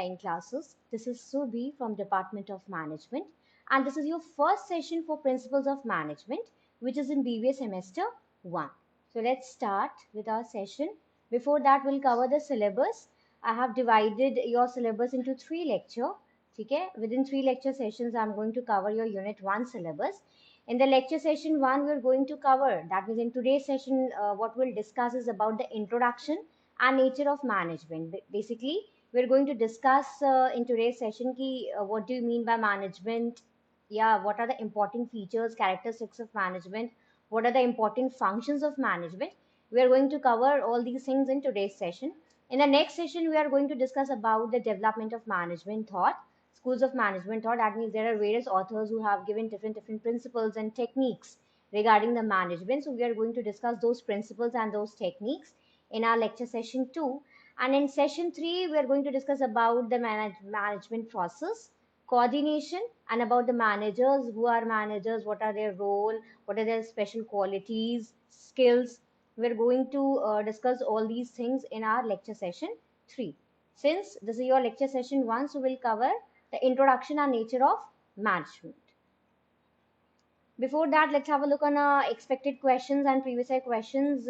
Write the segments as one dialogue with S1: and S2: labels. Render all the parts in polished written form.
S1: online classes. This is Subhi from Department of Management, and this is your first session for Principles of Management, which is in BBA semester 1. So let's start with our session. Before that, we'll cover the syllabus. I have divided your syllabus into 3 lecture. Okay? Within 3 lecture sessions, I'm going to cover your Unit 1 syllabus. In the lecture session 1, we're going to cover, that means in today's session, what we'll discuss is about the introduction and nature of management. Basically, we're going to discuss in today's session what do you mean by management? Yeah, what are the important features, characteristics of management? What are the important functions of management? We are going to cover all these things in today's session. In the next session, we are going to discuss about the development of management thought, schools of management thought. That means there are various authors who have given different principles and techniques regarding the management. So we are going to discuss those principles and those techniques in our lecture session 2. And in session 3, we are going to discuss about the management process, coordination, and about the managers, who are managers, what are their role, what are their special qualities, skills. We're going to discuss all these things in our lecture session 3. Since this is your lecture session 1, so we'll cover the introduction and nature of management. Before that, let's have a look on expected questions and previous year questions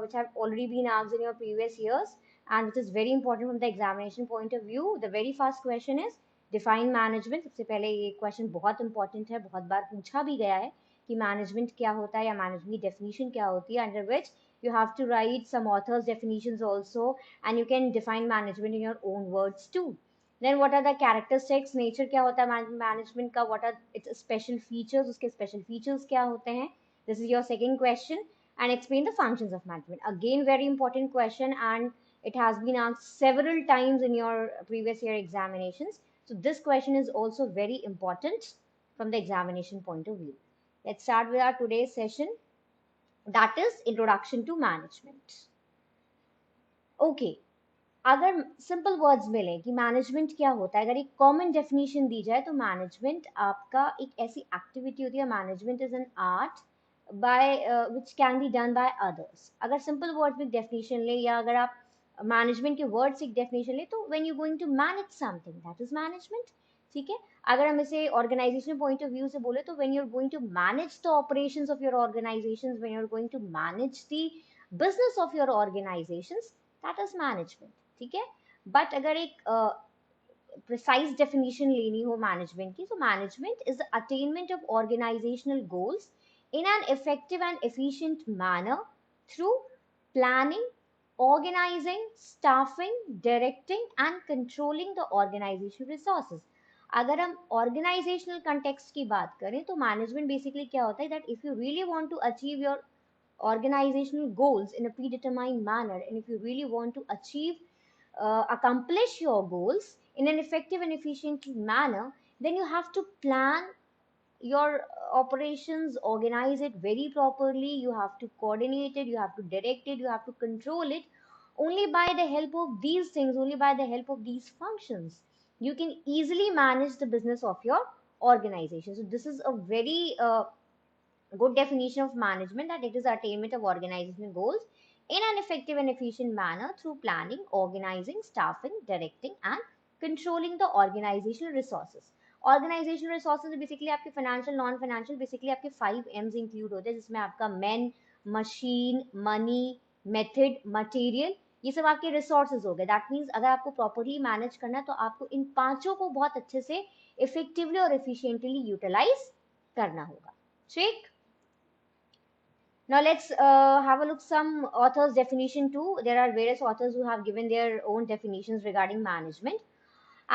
S1: which have already been asked in your previous years and which is very important from the examination point of view. The very first question is define management. सबसे पहले ये question बहुत important है, बहुत बार पूछा भी गया है कि management क्या होता है या management की definition क्या होती है, under which you have to write some authors definitions also and you can define management in your own words too. Then what are the characteristics, nature क्या होता है management का, what are its special features, उसके special features क्या होते हैं. This is your second question. And explain the functions of management. Again, very important question and it has been asked several times in your previous year examinations. So this question is also very important from the examination point of view. Let's start with our today's session, that is introduction to management. Okay. अगर simple words में लें कि management क्या होता है, अगर एक common definition दी जाए तो मैनेजमेंट आपका एक ऐसी एक्टिविटी होती है, management is an art by which can be done by others. अगर सिंपल वर्ड में डेफिनेशन ले या अगर आप मैनेजमेंट के वर्ड से एक डेफिनेशन ले तो when you going to manage something that is management. ठीक है, अगर हम इसे ऑर्गेनाइजेशन पॉइंट ऑफ व्यू से बोले तो when you are going to manage the operations of your organisations, when you are going to manage the business of your organisations, that is management. ठीक है, बट अगर एक प्रिसाइज डेफिनेशन लेनी हो management की, तो management is the attainment of organisational goals in an effective and efficient manner through planning, organizing, staffing, directing and controlling the organizational resources. अगर हम organizational context की बात करें तो management basically क्या होता है, that if you really want to achieve your organizational goals in a predetermined manner and if you really want to achieve accomplish your goals in an effective and efficient manner, then you have to plan your operations, organize it very properly, you have to coordinate it, you have to direct it, you have to control it. Only by the help of these things, only by the help of these functions, you can easily manage the business of your organization. So this is a very good definition of management, that it is attainment of organizational goals in an effective and efficient manner through planning, organizing, staffing, directing and controlling the organizational resources. Organisational resources basically आपके financial, non financial, basically आपके 5 M's include होते हैं, जिसमें आपका man, machine, money, method, material, ये सब आपके resources हो गए. दैट मीन्स अगर आपको प्रॉपरली मैनेज करना है तो आपको इन पांचों को बहुत अच्छे से इफेक्टिवली और एफिशिएंटली यूटिलाइज करना होगा. ठीक. Now let's have a look some authors definition too. There are various authors who have given their own definitions regarding management.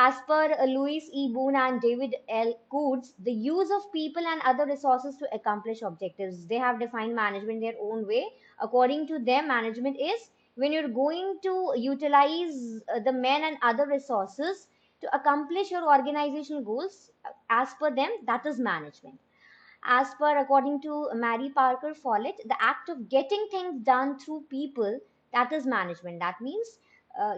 S1: As per Louis E. Boone and David L. Coates, the use of people and other resources to accomplish objectives. They have defined management their own way. According to them, management is when you're going to utilize the men and other resources to accomplish your organizational goals. As per them, that is management. As per according to Mary Parker Follett, the act of getting things done through people, that is management. That means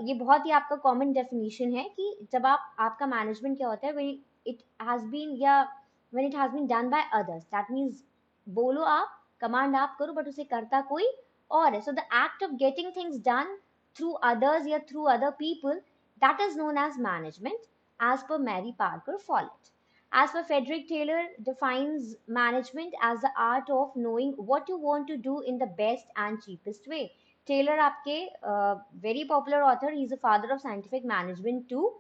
S1: ये बहुत ही आपका common definition है कि जब आपका management क्या होता है, व्हेन इट हैज बीन या when it has been done by others. That means बोलो आप, कमांड आप करो, बट उसे करता कोई और है. So the act of getting things done through others या through other people, That is known as management, as per Mary Parker Follett. As per Frederick Taylor, defines management as the art of knowing what you want to do in the best and cheapest way. Taylor, आपके very popular author, he is the father of scientific management too.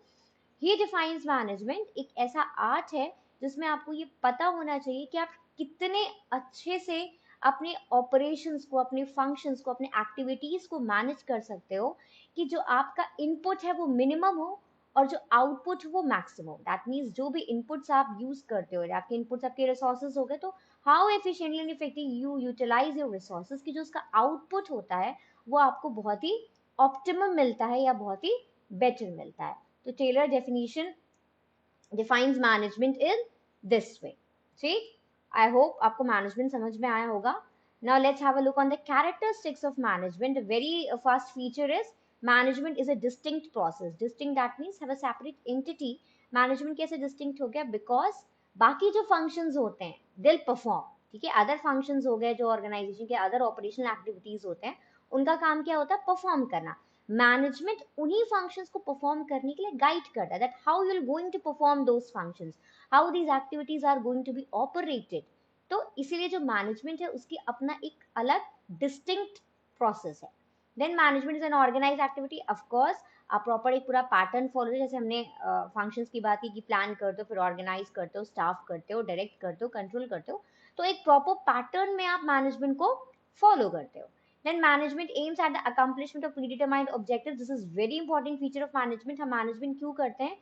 S1: He defines management एक ऐसा art है जिसमें आपको ये पता होना चाहिए कि आप कितने अच्छे से अपने ऑपरेशंस को, अपने फंक्शंस को, अपने एक्टिविटीज को मैनेज कर सकते हो कि जो आपका इनपुट है वो मिनिमम हो और जो आउटपुट वो मैक्सिमम। दैट मीन्स जो भी इनपुट्स आप यूज करते हो, आपके इनपुट्स आपके रिसोर्सेज हो गए, तो how efficiently and effective you utilise your resources की जो उसका आउटपुट होता है वो आपको बहुत ही ऑप्टिमम मिलता है या बहुत ही बेटर मिलता है। तो Taylor definition defines management in this way. ठीक, आई होप आपको मैनेजमेंट समझ में आया होगा। Now let's have a look on the characteristics of management. The very first feature is management is a distinct process. Distinct, that means have a separate entity. Management कैसे distinct हो गया? Because बाकी जो functions होते हैं they'll perform, ठीक है, other functions हो गए जो organization के other operational activities होते हैं, उनका काम क्या होता है? perform करना। मैनेजमेंट उन्हीं फंक्शंस को परफॉर्म करने के लिए गाइड करता है, that how you are going to perform those functions, how these activities are going to be operated. तो इसीलिए जो मैनेजमेंट है उसकी अपना एक अलग डिस्टिंक्ट प्रोसेस है। Then management is an organise activity. Of course आप प्रॉपर एक पूरा पैटर्न फॉलो, जैसे हमने फंक्शंस की बात की कि प्लान करते हो, फिर ऑर्गेनाइज करते हो, स्टाफ करते हो, डायरेक्ट करते हो, कंट्रोल करते हो, तो एक प्रॉपर पैटर्न में आप मैनेजमेंट को फॉलो करते हो। Then management aims at the accomplishment of predetermined objectives. This is very important feature of management. हम management क्यों करते हैं?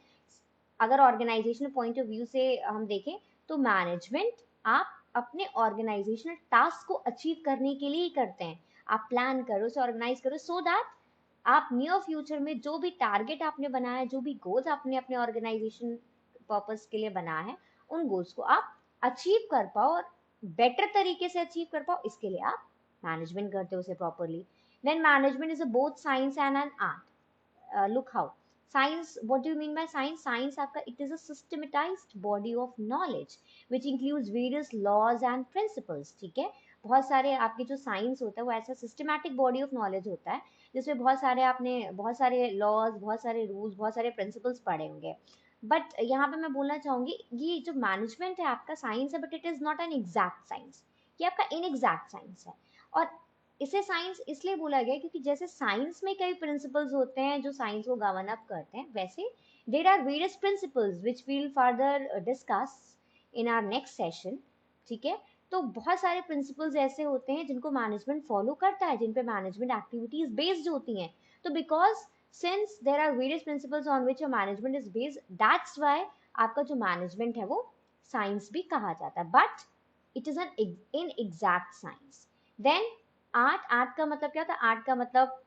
S1: अगर organizational point of view से हम देखें तो management आप अपने organizational task को achieve करने के लिए ही करते हैं। आप plan करो, उसे organize करो so that आप near future में जो भी target आपने बनाया है, जो भी goals आपने अपने organization purpose के लिए बनाया है, उन goals को आप achieve कर पाओ और better तरीके से achieve कर पाओ, इसके लिए आप मैनेजमेंट करते हो उसे properly. Then management is both science and an art. Look how science, what do you mean by science? Science आपका it is a systematized body of knowledge which includes various laws and principles, ठीक है। बहुत सारे आपके जो science होता है वो ऐसा सिस्टमैटिक बॉडी ऑफ नॉलेज होता है जिसमें बहुत सारे आपने बहुत सारे लॉज, बहुत सारे रूल्स, बहुत सारे प्रिंसिपल्स पढ़े होंगे। बट यहाँ पे मैं बोलना चाहूंगी ये जो मैनेजमेंट है आपका साइंस है, but it is not an exact science, ये आपका इनएग्जैक्ट साइंस है। और इसे साइंस इसलिए बोला गया क्योंकि जैसे साइंस में कई प्रिंसिपल्स होते हैं जो साइंस को गवर्न अप करते हैं, वैसे there are various principles which we will further discuss in our next session, ठीक है। तो बहुत सारे प्रिंसिपल्स ऐसे होते हैं जिनको मैनेजमेंट फॉलो करता है, जिन पे मैनेजमेंट एक्टिविटीज बेस्ड होती हैं। तो because since there are various principles on which your management is based, that's why आपका जो मैनेजमेंट है वो साइंस भी कहा जाता है, but it is an inexact science. Then art, art का मतलब क्या होता है? आर्ट का मतलब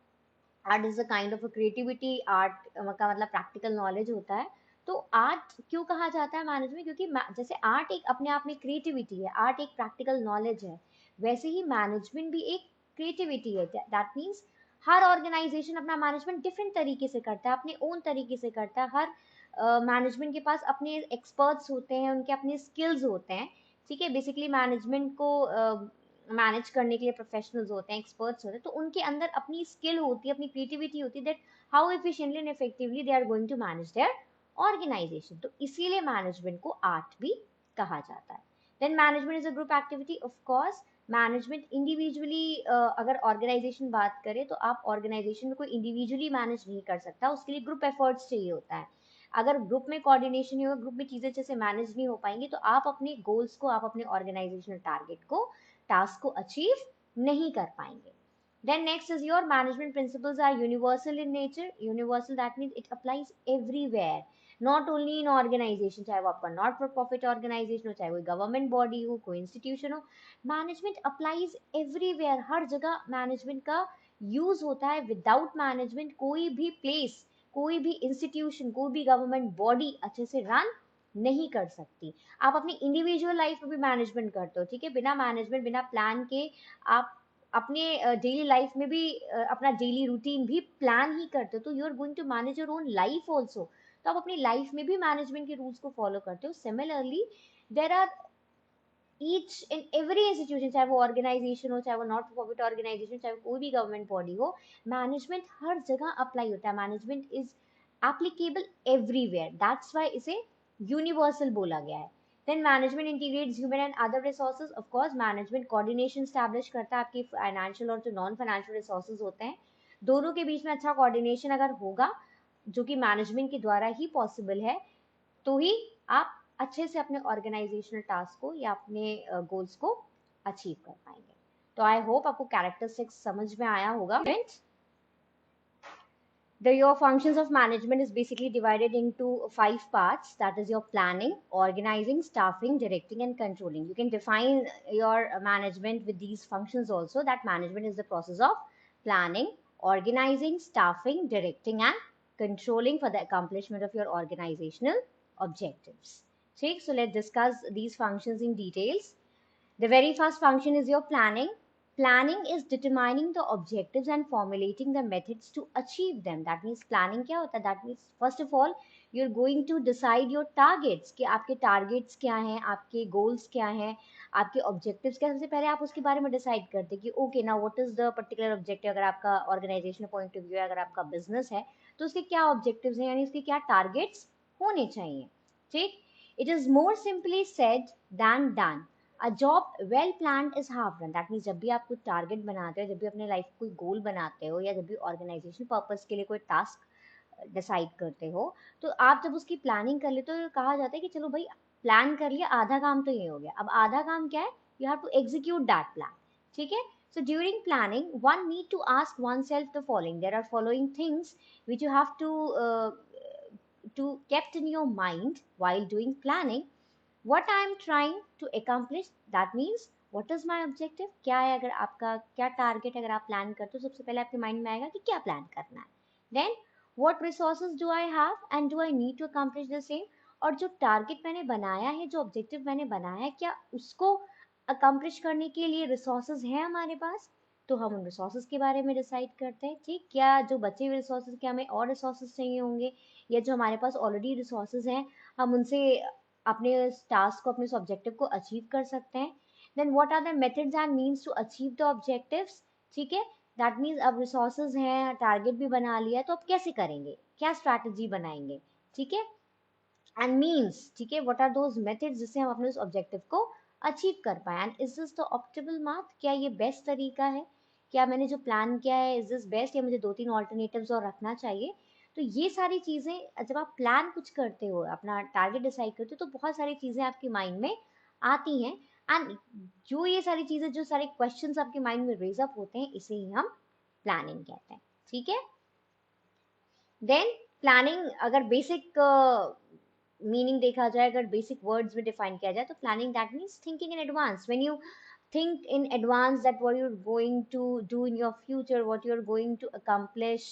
S1: art is a kind of a creativity, art का मतलब प्रैक्टिकल नॉलेज होता है। तो आर्ट क्यों कहा जाता है मैनेजमेंट? क्योंकि जैसे आर्ट एक अपने आप में क्रिएटिविटी है, आर्ट एक प्रैक्टिकल नॉलेज है, वैसे ही मैनेजमेंट भी एक क्रिएटिविटी है। दैट मीन्स हर ऑर्गेनाइजेशन अपना मैनेजमेंट डिफरेंट तरीके से करता है, अपने ओन तरीके से करता है। हर मैनेजमेंट के पास अपने एक्सपर्ट्स होते हैं, उनके अपने स्किल्स होते हैं, ठीक है। बेसिकली मैनेजमेंट को मैनेज करने के लिए प्रोफेशनल्स होते हैं, एक्सपर्ट्स होते हैं, तो उनके अंदर अपनी स्किल होती है, अपनी क्रिएटिविटी होती है, that how efficiently and effectively they are going to manage their organisation. तो इसीलिए मैनेजमेंट को आर्ट भी कहा जाता है। Then management is a group activity. Of course management individually, अगर ऑर्गेनाइजेशन बात करें तो आप ऑर्गेनाइजेशन में कोई इंडिविजुअली मैनेज नहीं कर सकता, उसके लिए ग्रुप एफर्ट्स चाहिए होता है। अगर ग्रुप में कोऑर्डिनेशन नहीं होगा, ग्रुप में चीजें जैसे मैनेज नहीं हो पाएंगी, तो आप अपने गोल्स को, आप अपने ऑर्गेनाइजेशनल टारगेट को, टास्क को अचीव नहीं कर पाएंगे। Then next is your management principles are universal in nature. Universal, that means it applies everywhere, not only in organization, चाहे वो आपका नॉट फॉर प्रॉफिट ऑर्गेनाइजेशन हो, चाहे वो गवर्नमेंट बॉडी हो, कोई इंस्टीट्यूशन हो, मैनेजमेंट अप्लाइज एवरीवेयर। हर जगह मैनेजमेंट का यूज होता है। विदाउट मैनेजमेंट कोई भी प्लेस, कोई भी इंस्टीट्यूशन, कोई भी गवर्नमेंट बॉडी अच्छे से रन नहीं कर सकती। आप अपनी इंडिविजुअल लाइफ में भी मैनेजमेंट करते हो, ठीक है, बिना मैनेजमेंट, बिना प्लान के आप अपने डेली लाइफ में भी अपना डेली रूटीन भी प्लान ही करते हो, तो you are going to manage your own life also. तो आप अपनी लाइफ में भी मैनेजमेंट के रूल्स को फॉलो करते हो। Similarly there are each in every institution, चाहे वो ऑर्गेनाइजेशन हो, चाहे वो नॉट फॉर प्रॉफिट ऑर्गेनाइजेशन, चाहे वो कोई भी गवर्नमेंट बॉडी हो, मैनेजमेंट हर जगह अप्लाई होता है। Management is applicable everywhere, that's why इसे यूनिवर्सल बोला गया है. Then management integrates human and other resources. Of course management coordination establish करता है आपकी फाइनेंशियल और जो नॉन फाइनेंशियल रिसोर्सेज होते हैं दोनों के बीच में अच्छा कोऑर्डिनेशन अगर होगा जो कि मैनेजमेंट के द्वारा ही पॉसिबल है तो ही आप अच्छे से अपने ऑर्गेनाइजेशनल टास्क को या अपने गोल्स को अचीव कर पाएंगे. तो आई होप आपको कैरेक्टरिस्टिक्स समझ में आया होगा. Your functions of management is basically divided into 5 parts. That is your planning, organizing, staffing, directing, and controlling. You can define your management with these functions also. That management is the process of planning, organizing, staffing, directing, and controlling for the accomplishment of your organizational objectives. Okay, so let's discuss these functions in details. The very first function is your planning. Planning is determining the objectives and formulating the methods to achieve them. That means planning क्या होता है? That means first of all you're going to decide your targets कि आपके targets क्या हैं, आपके goals क्या हैं, आपके objectives क्या हैं. सबसे पहले आप उसके बारे में decide करते कि okay now what is the particular objective. अगर आपका organizational point of view है, अगर आपका business है तो उसके क्या objectives हैं यानी उसके क्या targets होने चाहिए. ठीक? It is more simply said than done. A job well planned is half run. That means जब भी आप कुछ टारगेट बनाते हो, जब भी अपने लाइफ कोई गोल बनाते हो या जब भी ऑर्गेनाइजेशन पर्पस के लिए कोई टास्क डिसाइड करते हो तो आप जब उसकी प्लानिंग कर लेते हो तो कहा जाता है कि चलो भाई प्लान कर लिया, आधा काम तो ये हो गया. अब आधा काम क्या है? You have to execute that plan. ठीक है. So during planning, one need to ask oneself the following. There are following things which you have to kept in your mind while doing planning. What I am trying to accomplish, that means what is my objective. क्या है अगर आपका क्या target अगर आप plan करते हो सबसे पहले आपके माइंड में आएगा कि क्या प्लान करना है. Then what resources do I have and do I need to accomplish the same. और जो टारगेट मैंने बनाया है, जो ऑब्जेक्टिव मैंने बनाया है, क्या उसको अकम्प्लिश करने के लिए रिसोर्सेज हैं हमारे पास. तो हम उन रिसोर्सेज के बारे में डिसाइड करते हैं. ठीक, क्या जो बचे हुए रिसोर्सेज क्या हमें और रिसोर्सेज चाहिए होंगे या जो हमारे पास ऑलरेडी रिसोर्सेज हैं हम उनसे अपने टास्क को अपने ऑब्जेक्टिव को अचीव कर सकते हैं. Then what are the methods and means to achieve the objectives. ठीक है. दैट मींस अब रिसोर्सेज हैं, टारगेट भी बना लिया है तो अब कैसे करेंगे, क्या स्ट्रैटेजी बनाएंगे. ठीक है. एंड मींस, ठीक है, व्हाट आर दोज मेथड्स जिससे हम अपने उस ऑब्जेक्टिव को अचीव कर पाए. And is this the optimal mark, क्या ये बेस्ट तरीका है, क्या मैंने जो प्लान किया है इज दिस बेस्ट या मुझे 2-3 ऑल्टरनेटिव्स और रखना चाहिए. तो ये सारी चीजें जब आप प्लान कुछ करते हो, अपना टारगेट डिसाइड करते हो तो बहुत सारी चीजें आपके माइंड में आती हैं. एंड जो ये सारी चीजें, जो सारे क्वेश्चंस आपके माइंड में रेज अप होते हैं, इसे ही हम प्लानिंग कहते हैं. ठीक है. देन प्लानिंग अगर बेसिक मीनिंग देखा जाए, अगर बेसिक वर्ड्स में डिफाइन किया जाए तो planning that means thinking in advance. When you think in advance that what you're going to do in your future, what you're going to accomplish,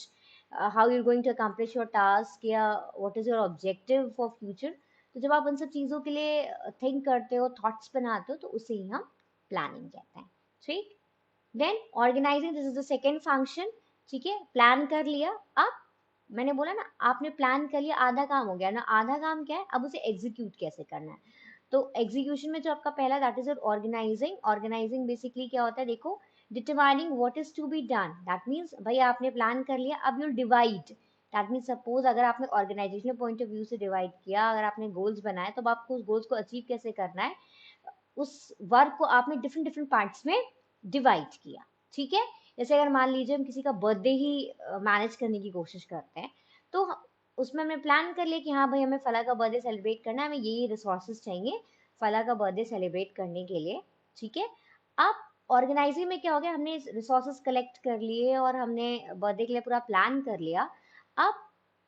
S1: how you're going to accomplish your task या what is your objective for future. तो जब आप उन सब चीज़ों के लिए think करते हो, thoughts बनाते हो तो उसे ही हम planning कहते हैं. ठीक. Then organising, this is the second function. ठीक है. प्लान कर लिया, अब मैंने बोला ना आपने प्लान कर लिया, आधा काम हो गया ना. आधा काम क्या है, अब उसे एग्जीक्यूट कैसे करना है. तो एग्जीक्यूशन में जो आपका पहला that is organising. Organising basically क्या होता है, देखो, determining what is to be done. That means भाई आपने प्लान कर लिया, अब you'll divide. That means suppose अगर आपने ऑर्गेनाइजेशनल पॉइंट ऑफ व्यू से डिवाइड किया, अगर आपने गोल्स बनाए तो अब आपको उस गोल्स को अचीव कैसे करना है, उस वर्क को आपने डिफरेंट डिफरेंट पार्ट्स में डिवाइड किया. ठीक है. जैसे अगर मान लीजिए हम किसी का बर्थडे ही मैनेज करने की कोशिश करते हैं तो उसमें हमने प्लान कर लिया कि हाँ भाई हमें फला का बर्थडे सेलिब्रेट करना है, हमें ये रिसोर्सेज चाहिए फला का बर्थडे सेलिब्रेट करने के लिए. ठीक है. अब ऑर्गेनाइजिंग में क्या हो गया, हमने रिसोर्सेज कलेक्ट कर लिए और हमने बर्थडे के लिए पूरा प्लान कर लिया. अब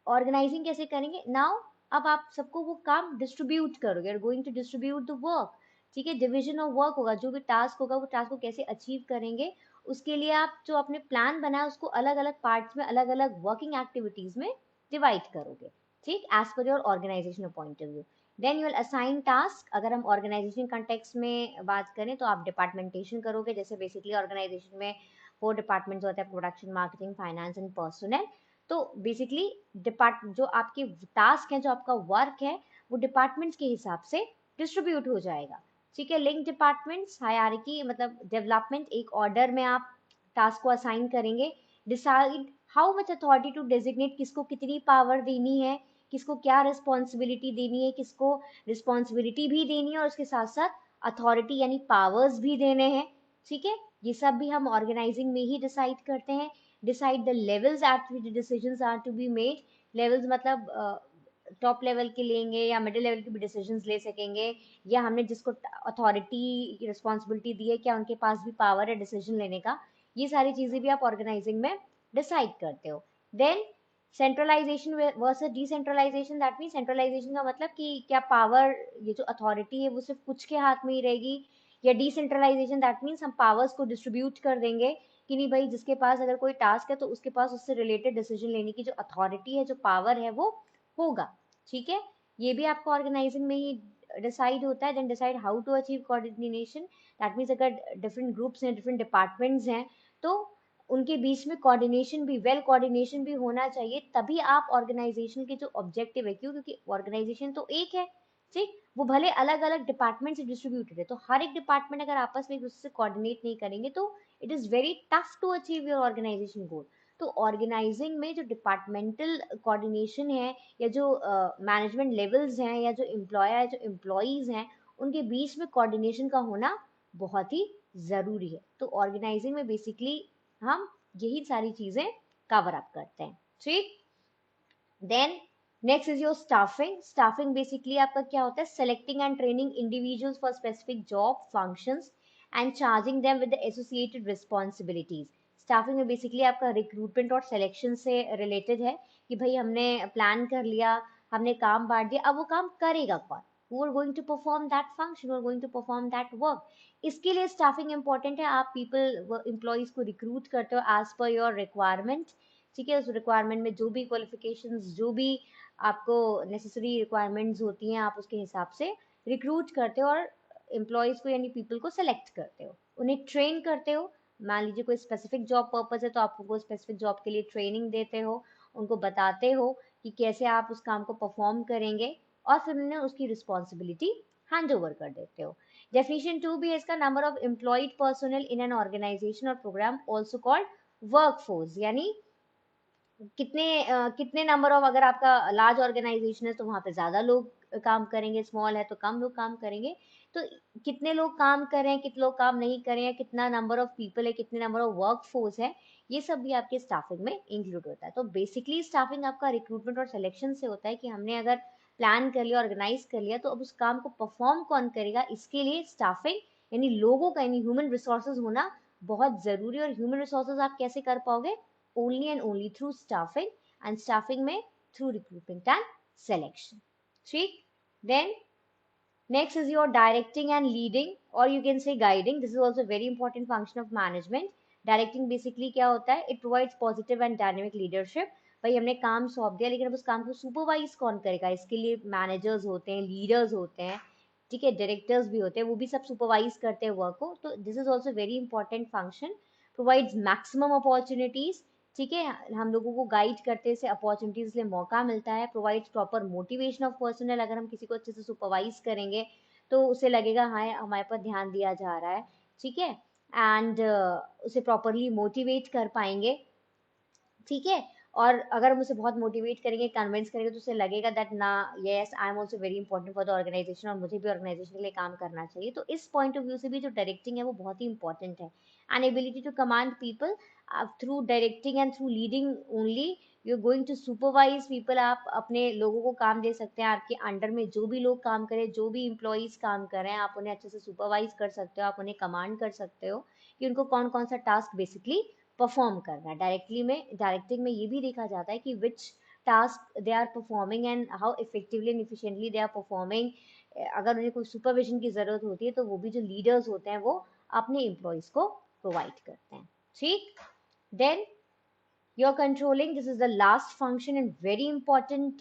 S1: ऑर्गेनाइजिंग कैसे करेंगे नाउ, अब आप सबको वो काम डिस्ट्रीब्यूट करोगे, are going to distribute the work. ठीक है. डिवीजन ऑफ वर्क होगा, जो भी टास्क होगा वो टास्क को कैसे अचीव करेंगे उसके लिए आप जो आपने प्लान बनाया उसको अलग अलग पार्ट्स में, अलग अलग वर्किंग एक्टिविटीज में डिवाइड करोगे. ठीक. As per your organisational point of view. Then you will assign task. अगर हम ऑर्गेनाइजेशन कंटेक्स्ट में बात करें तो आप डिपार्टमेंटेशन करोगे. जैसे बेसिकली ऑर्गेनाइजेशन में 4 डिपार्टमेंट्स होते हैं, production, marketing, finance and personal. तो बेसिकली जो आपके टास्क है, जो आपका वर्क है, वो डिपार्टमेंट्स के हिसाब से डिस्ट्रीब्यूट हो जाएगा. ठीक है. लिंक डिपार्टमेंट्स, हायरार्की मतलब डेवलपमेंट, एक ऑर्डर में आप टास्क को असाइन करेंगे. Decide how much authority to designate, किसको कितनी पावर देनी है, किसको क्या रिस्पॉन्सिबिलिटी देनी है, किसको रिस्पॉन्सिबिलिटी भी देनी है और उसके साथ साथ अथॉरिटी यानी पावर्स भी देने हैं, ठीक है। ये सब भी हम ऑर्गेनाइजिंग में ही डिसाइड करते हैं। Decide the levels at which decisions are to be made, levels मतलब टॉप लेवल के लेंगे या मिडिल लेवल के भी डिसीजंस ले सकेंगे, या हमने जिसको अथॉरिटी रिस्पॉन्सिबिलिटी दी है क्या उनके पास भी पावर है डिसीजन लेने का, ये सारी चीजें भी आप ऑर्गेनाइजिंग में डिसाइड करते हो। Then centralisation versus decentralisation, that mean centralisation का मतलब कि क्या पावर, ये जो अथॉरिटी है वो सिर्फ कुछ के हाथ में ही रहेगी, या डिसेंट्रलाइजेशन दैट मीन्स हम पावर्स को डिस्ट्रीब्यूट कर देंगे कि नहीं भाई जिसके पास अगर कोई टास्क है तो उसके पास उससे रिलेटेड डिसीजन लेने की जो अथॉरिटी है, जो पावर है वो होगा, ठीक है। ये भी आपको ऑर्गेनाइजिंग में ही डिसाइड होता है। Then decide how to achieve coordination, that means अगर डिफरेंट ग्रुप्स हैं, डिफरेंट डिपार्टमेंट्स हैं, तो उनके बीच में कोऑर्डिनेशन भी, वेल कोऑर्डिनेशन भी होना चाहिए, तभी आप ऑर्गेनाइजेशन के जो ऑब्जेक्टिव है, क्यों, क्योंकि ऑर्गेनाइजेशन तो एक है, ठीक, वो भले अलग अलग डिपार्टमेंट से डिस्ट्रीब्यूटेड है, तो हर एक डिपार्टमेंट अगर आपस में एक दूसरे से कोऑर्डिनेट नहीं करेंगे तो it is very tough to achieve your organization goal. तो ऑर्गेनाइजिंग में जो डिपार्टमेंटल कोऑर्डिनेशन है, या जो मैनेजमेंट लेवल्स हैं, या जो एम्प्लॉयर है, जो एम्प्लॉयज हैं, उनके बीच में कोऑर्डिनेशन का होना बहुत ही जरूरी है। तो ऑर्गेनाइजिंग में बेसिकली हम यही सारी चीजें कवर अप करते हैं, ठीक। Then next is your staffing. Staffing basically आपका क्या होता है, selecting and training individuals for specific job functions and charging them with the associated responsibilities. Staffing में बेसिकली आपका रिक्रूटमेंट और सिलेक्शन से रिलेटेड है कि भाई हमने प्लान कर लिया, हमने काम बांट दिया, अब वो काम करेगा कौन, who are going to perform that function, who are going to perform that work। इसके लिए स्टाफिंग इंपॉर्टेंट है। आप पीपल एम्प्लॉयज को रिक्रूट करते हो एज पर योर रिक्वायरमेंट, ठीक है। उस रिक्वायरमेंट में जो भी क्वालिफिकेशंस, जो भी आपको नेसेसरी रिक्वायरमेंट्स होती हैं, आप उसके हिसाब से रिक्रूट करते हो और एम्प्लॉयज को यानी पीपल को सेलेक्ट करते हो, उन्हें ट्रेन करते हो। मान लीजिए कोई स्पेसिफिक जॉब पर्पज है तो आप उनको स्पेसिफिक जॉब के लिए ट्रेनिंग देते हो, उनको बताते हो कि कैसे आप उस काम को परफॉर्म करेंगे, और फिर उन्हें उसकी रिस्पॉन्सिबिलिटी हैंड ओवर कर देते हो। डेफिनेशन 2 भी है इसका, number of employed personnel in an organisation और प्रोग्राम ऑल्सो कॉल्ड वर्कफोर्स, यानी कितने नंबर ऑफ, अगर आपका लार्ज ऑर्गेनाइजेशन है तो वहां पे ज्यादा लोग काम करेंगे, स्मॉल है तो कम लोग काम करेंगे, तो कितने लोग काम कर रहे हैं, कितने लोग काम नहीं कर रहे हैं, कितना नंबर ऑफ पीपल है, कितने नंबर ऑफ वर्क फोर्स है, ये सब भी आपके स्टाफिंग में इंक्लूड होता है। तो बेसिकली स्टाफिंग आपका रिक्रूटमेंट और सिलेक्शन से होता है कि हमने अगर प्लान कर लिया, ऑर्गेनाइज कर लिया, तो अब उस काम को परफॉर्म कौन करेगा, इसके लिए स्टाफिंग यानी लोगों का यानी ह्यूमन रिसोर्सेज होना बहुत जरूरी है। और ह्यूमन रिसोर्सेज आप कैसे कर पाओगे, only and only through staffing, and staffing में through recruitment and selection, ठीक। then next is your directing and leading, or you can say guiding. This is also a very important function of management. Directing basically क्या होता है, it provides positive and dynamic leadership। भाई हमने काम सौंप दिया, लेकिन अब उस काम को सुपरवाइज कौन करेगा, इसके लिए मैनेजर्स होते हैं, लीडर्स होते हैं, ठीक है, डायरेक्टर्स भी होते हैं, वो भी सब सुपरवाइज करते हैं वर्क को। तो this is also very important function. Provides maximum opportunities, ठीक है, हम लोगों को गाइड करते से अपॉर्चुनिटीज लिए मौका मिलता है। Provides proper motivation of personal, अगर हम किसी को अच्छे से सुपरवाइज करेंगे तो उसे लगेगा हाँ हमारे पर ध्यान दिया जा रहा है, ठीक है, एंड उसे प्रॉपरली मोटिवेट कर पाएंगे, ठीक है। और अगर हम उसे बहुत मोटिवेट करेंगे, कन्विंस करेंगे, तो उसे लगेगा दैट ना, yes I am also very important for the organisation, और मुझे भी ऑर्गेनाइजेशन के लिए काम करना चाहिए। तो इस पॉइंट ऑफ व्यू से भी जो डायरेक्टिंग है वो बहुत ही इंपॉर्टेंट है। And ability to command people through directing and through leading only, you are going to supervise people. आप अपने लोगों को काम दे सकते हैं, आपके अंडर में जो भी लोग काम करें, जो भी इंप्लॉइज काम कर रहे हैं, आप उन्हें अच्छे से सुपरवाइज कर सकते हो, आप उन्हें कमांड कर सकते हो कि उनको कौन कौन सा टास्क बेसिकली परफॉर्म करना है। डायरेक्टली में, डायरेक्टिंग में ये भी देखा जाता है कि which task they are performing and how effectively and efficiently they are performing. अगर उन्हें कोई सुपरविजन की जरूरत होती है तो वो भी जो लीडर्स होते हैं वो अपने एम्प्लॉयज को प्रोवाइड करते हैं, ठीक। Then you're controlling, this is the last function and very important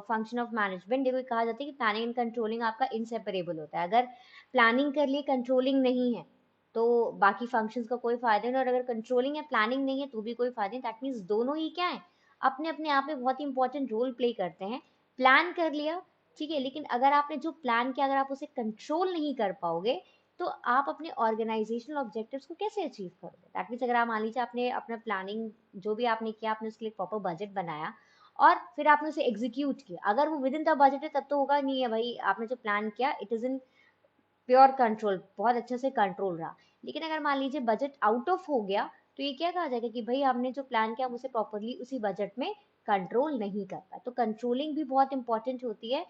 S1: function of management। देखो कहा जाता है कि प्लानिंग एंड कंट्रोलिंग आपका इंसेपरेबल होता है। अगर प्लानिंग कर लिए, कंट्रोलिंग नहीं है, तो बाकी फंक्शंस का कोई फायदा नहीं, और अगर कंट्रोलिंग है, प्लानिंग नहीं है, तो भी कोई फायदा नहीं। दैट मीन्स दोनों ही क्या है, अपने अपने आप में बहुत ही इंपॉर्टेंट रोल प्ले करते हैं। प्लान कर लिया, ठीक है, लेकिन अगर आपने जो प्लान किया अगर आप उसे कंट्रोल नहीं कर पाओगे, तो आप अपने ऑर्गेनाइजेशनल ऑब्जेक्टिव्स को कैसे अचीव करोगे? दैट मीन्स अगर आप मान लीजिए आपने अपना प्लानिंग जो भी आपने किया, आपने उसके लिए प्रॉपर बजट बनाया और फिर आपने उसे एग्जीक्यूट किया, अगर वो विद इन द बजट है तब तो होगा नहीं है भाई, आपने जो प्लान किया it is in pure control, बहुत अच्छे से कंट्रोल रहा। लेकिन अगर मान लीजिए बजट आउट ऑफ हो गया, तो ये क्या कहा जाएगा कि भाई हमने जो प्लान किया उसे प्रॉपरली उसी बजट में कंट्रोल नहीं कर पाए। तो कंट्रोलिंग भी बहुत इंपॉर्टेंट होती है।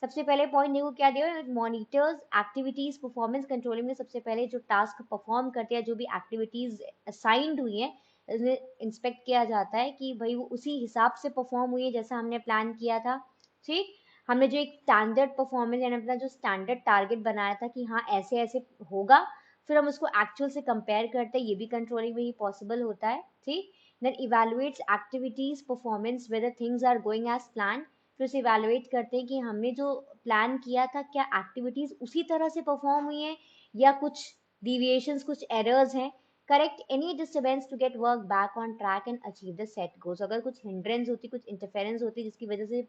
S1: सबसे पहले पॉइंट देखो क्या दिया है, मॉनिटर्स एक्टिविटीज परफॉर्मेंस। कंट्रोलिंग में सबसे पहले जो टास्क परफॉर्म करते हैं, जो भी एक्टिविटीज असाइंड हुई है, इंस्पेक्ट किया जाता है कि भाई वो उसी हिसाब से परफॉर्म हुई है जैसा हमने प्लान किया था। ठीक, हमने जो एक स्टैंडर्ड परफॉर्मेंस यानी अपना जो स्टैंडर्ड टारगेट बनाया था कि हाँ ऐसे ऐसे होगा, फिर हम उसको एक्चुअल से कंपेयर करते हैं, ये भी कंट्रोलिंग में ही पॉसिबल होता है। ठीक, then evaluates activities performance whether things are going as plan. फिर उसे इवेलुएट करते हैं कि हमने जो प्लान किया था क्या एक्टिविटीज उसी तरह से परफॉर्म हुई है या कुछ डिविएशंस, कुछ एरर्स हैं। Correct any disturbance to get work back on track and achieve the set goals. अगर कुछ हिंड्रेंस होती, कुछ इंटरफेरेंस होती जिसकी वजह से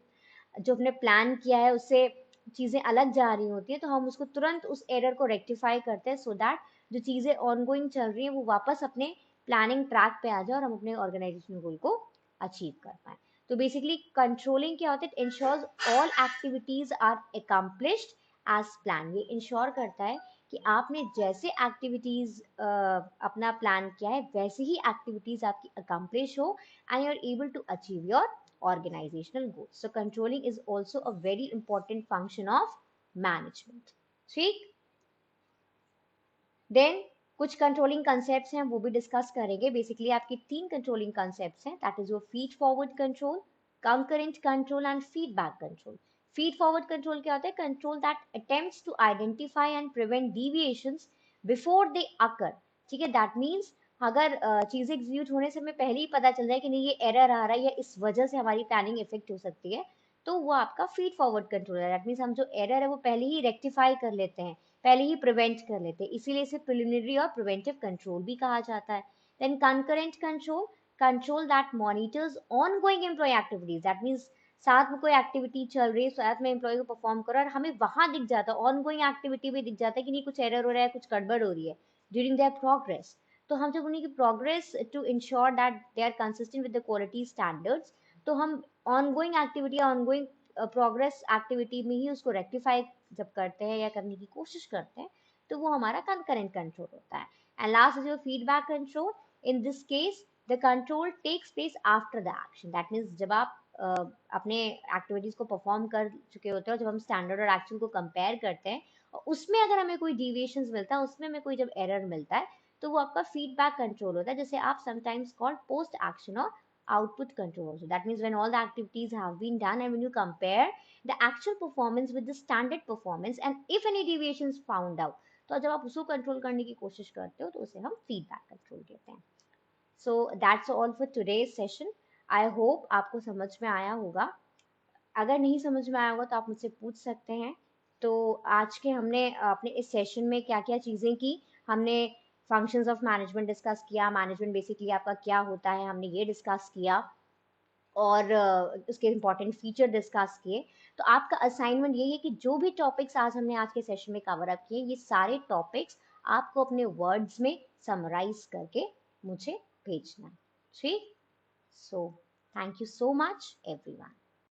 S1: जो हमने प्लान किया है उससे चीजें अलग जा रही होती है, तो हम उसको तुरंत उस एरर को रेक्टिफाई करते हैं, सो दैट जो चीजें ऑनगोइंग चल रही है वो वापस अपने प्लानिंग ट्रैक पे आ जाए और हम अपने ऑर्गेनाइजेशन गोल को अचीव कर पाए। तो बेसिकली कंट्रोलिंग क्या होता है, it ensures all activities are accomplished as plan. ये इंश्योर करता है कि आपने जैसे एक्टिविटीज अपना प्लान किया है वैसे ही एक्टिविटीज आपकी अकम्प्लिश हो and you are able to achieve your organizational goals. So controlling is also a very important function of management. ठीक, देन कुछ कंट्रोलिंग कंसेप्ट्स हैं वो भी डिस्कस करेंगे। बेसिकली आपकी तीन कंट्रोलिंग कंसेप्ट्स हैं, that is your feed forward control, concurrent control and feedback control. Feed forward control क्या होता है, control that attempts to identify and prevent deviations before they occur. ठीक है, दैट मीन्स अगर चीजें एग्जीक्यूट होने से हमें पहले ही पता चल जाए कि नहीं ये एरर आ रहा है या इस वजह से हमारी प्लानिंग इफेक्ट हो सकती है, तो वो आपका फीड फॉरवर्ड कंट्रोल है। दैट मीन्स हम जो एरर है वो पहले ही रेक्टिफाई कर लेते हैं, पहले ही प्रिवेंट कर लेते हैं, इसीलिए इसे प्रिलिमिनरी और प्रिवेंटिव कंट्रोल भी कहा जाता है। Then concurrent control, control that monitors ongoing employ activities. That means साथ में कोई एक्टिविटी चल रही है, साथ में एम्प्लॉय को परफॉर्म करो और हमें वहां दिख जाता है, ऑनगोइंग एक्टिविटी में दिख जाता है कि नहीं कुछ एरर हो रहा है, कुछ गड़बड़ हो रही है ड्यूरिंग देयर प्रोग्रेस। तो हम जब उन्हीं की progress to ensure that they are consistent with the quality standards, तो हम ongoing activity, ongoing progress activity में ही उसको रेक्टिफाई जब करते हैं या करने की कोशिश करते हैं, तो वो हमारा कंकरेंट कंट्रोल होता है। And last is your feedback control. In this case the control takes place after the action. That means जब आप अपने एक्टिविटीज को परफॉर्म कर चुके होते हैं और जब हम स्टैंडर्ड और एक्शन को कंपेयर करते हैं और उसमें अगर हमें कोई डिविएशंस मिलता है, उसमें हमें कोई जब एरर मिलता है, तो वो आपका फीडबैक कंट्रोल होता है, जैसे आप समटाइम्स कॉल्ड पोस्ट एक्शन और output control also. That means when all the activities have been done and when you compare the actual performance with the standard performance and if any deviations found out, तो जब आप उसको control करने की कोशिश करते हो तो उसे हम फीडबैक कंट्रोल कहते हैं। So that's all for today's session. I hope आपको समझ में आया होगा। अगर नहीं समझ में आया होगा तो आप मुझसे पूछ सकते हैं। तो आज के हमने अपने इस सेशन में क्या क्या चीज़ें की, हमने फंक्शंस ऑफ मैनेजमेंट डिस्कस किया, मैनेजमेंट बेसिकली आपका क्या होता है हमने ये डिस्कस किया, और उसके इम्पॉर्टेंट फीचर डिस्कस किए। तो आपका असाइनमेंट यही है कि जो भी टॉपिक्स आज हमने आज के सेशन में कवर अप किए, ये सारे टॉपिक्स आपको अपने वर्ड्स में समराइज करके मुझे भेजना है। ठीक, so thank you so much everyone.